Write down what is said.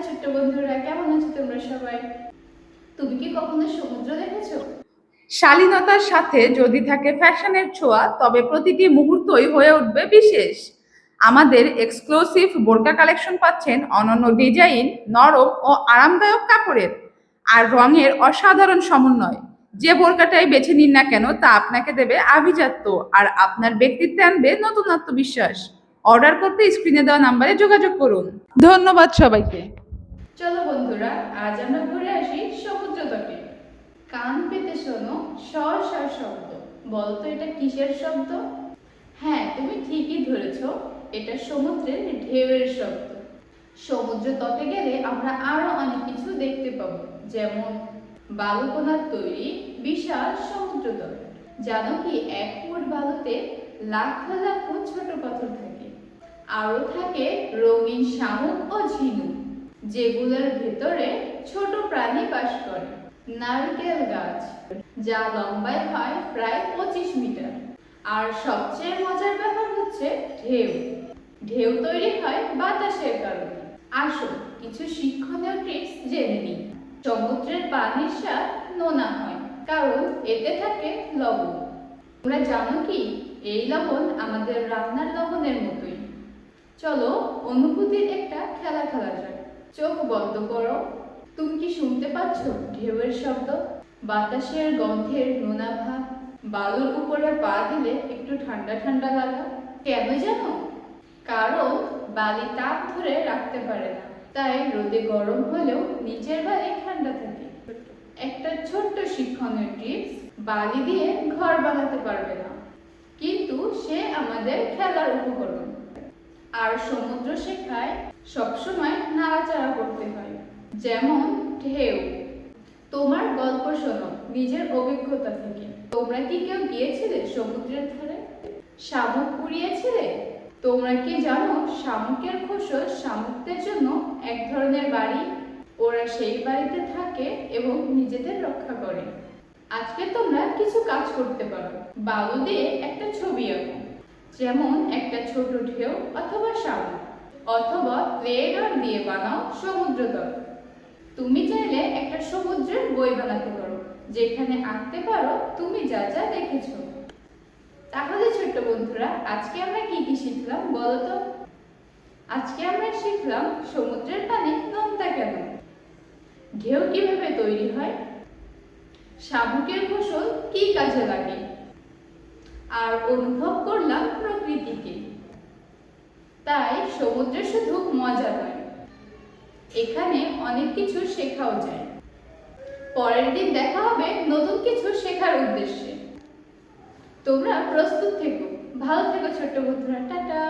ছোট্ট বন্ধুরা, কেমন আছো তোমরা সবাই? তুমি কি কখনো সমুদ্র দেখেছো? শালীনতার সাথে যদি থাকে ফ্যাশনের ছোঁয়া, তবে প্রতিটি মুহূর্তই হয়ে উঠবে বিশেষ। আমাদের এক্সক্লুসিভ বোরকা কালেকশন পাচ্ছেন অনন্য ডিজাইন, নরম ও আরামদায়ক কাপড়ের আর রঙের অসাধারণ সমন্বয়। যে বোরকাটাই বেছে নিন না কেন, তা আপনাকে দেবে আভিজাত্য আর আপনার ব্যক্তিত্বে আনবে নতুন আত্মবিশ্বাস। অর্ডার করতে স্ক্রিনে দেওয়া নাম্বারে যোগাযোগ করুন। ধন্যবাদ সবাইকে। চলো বন্ধুরা, আজ আমরা ঘুরে আসি সমুদ্র তটে। কান পেতে শোনো স্বর স্বর শব্দ। বলতো এটা কিসের শব্দ? হ্যাঁ, তুমি ঠিকই ধরেছো, এটা সমুদ্রের ঢেউয়ের শব্দ। সমুদ্র তটে গেলে আমরা আরো অনেক কিছু দেখতে পাবো, যেমন বালুকণার তৈরি বিশাল সমুদ্র তট। জানো কি, 1 ফুট বালুতে লাখ লাখ ছোট পাথর থাকে। আরো থাকে রঙিন শামুক ও ঝিনুক, যেগুলোর ভেতরে ছোট প্রাণী বাস করে। নারকেল গাছ, যা লম্বায় হয় প্রায় 25 মিটার। আর সবচেয়ে মজার ব্যাপার হচ্ছে ঢেউ। ঢেউ তৈরি হয় বাতাসের কারণে। আসো কিছু শিক্ষণীয় টিপস জেনে নিই। সমুদ্রের পানির স্বাদ নোনা হয়, কারণ এতে থাকে লবণ। তোমরা জানো কি, এই লবণ আমাদের রান্নার লবণের মতোই। চলো অনুভূতির একটা খেলা খেলা যাক। চোখ বন্ধ করো। তুমি কি শুনতে পাচ্ছ ঢেউয়ের শব্দ, বাতাসের গন্ধের নোনা ভাব, বালুর উপরে পা দিলে একটু ঠান্ডা ঠান্ডা লাগা? কেন জানো? কারণ বালি তাপ ধরে রাখতে পারে না, তাই রোদে গরম হলেও নিচের বালি ঠান্ডা থাকে। একটা ছোট্ট শিক্ষণীয় টিপস, বালি দিয়ে ঘর বানাতে পারবে না, কিন্তু সে আমাদের খেলার উপকরণ। আর সমুদ্র শেখায় সবসময় নাড়াচাড়া করতে হয়, যেমন ঢেউ। তোমার গল্প শোনো নিজের অভিজ্ঞতা থেকে। তোমরা কি কেউ গিয়েছিলে সমুদ্রের ধারে? শামুক কুড়িয়েছিলে? তোমরা কি জানো শামুকের খোসল শামুকদের জন্য এক ধরনের বাড়ি? ওরা সেই বাড়িতে থাকে এবং নিজেদের রক্ষা করে। আজকে তোমরা কিছু কাজ করতে পারো। বালু দিয়ে একটা ছবি আঁকো, যেমন একটা ছোট ঢেউ অথবা শামুক, অথবা ক্লে ডট দিয়ে বানাও সমুদ্র তট। তুমি চাইলে একটা সমুদ্রের বই বানাতে পারো, যেখানে আঁকতে পারো তুমি যা যা দেখেছো। তাহলে ছোট্ট বন্ধুরা, আজকে আমরা কি কি শিখলাম বলো তো? আজকে আমরা শিখলাম সমুদ্রের পানি নোনতা কেন, ঢেউ কিভাবে তৈরি হয়, শামুকের ফসল কি কাজে লাগে, আর অনুভব করলাম প্রকৃতিকে। তাই সমুদ্রে শুধু মজা নয়, এখানে অনেক কিছু শেখাও যায়। পরের দিন দেখা হবে নতুন কিছু শেখার উদ্দেশ্যে। তোমরা প্রস্তুত থেকো। ভালো থেকো ছোট্ট বন্ধুরা, টাটা।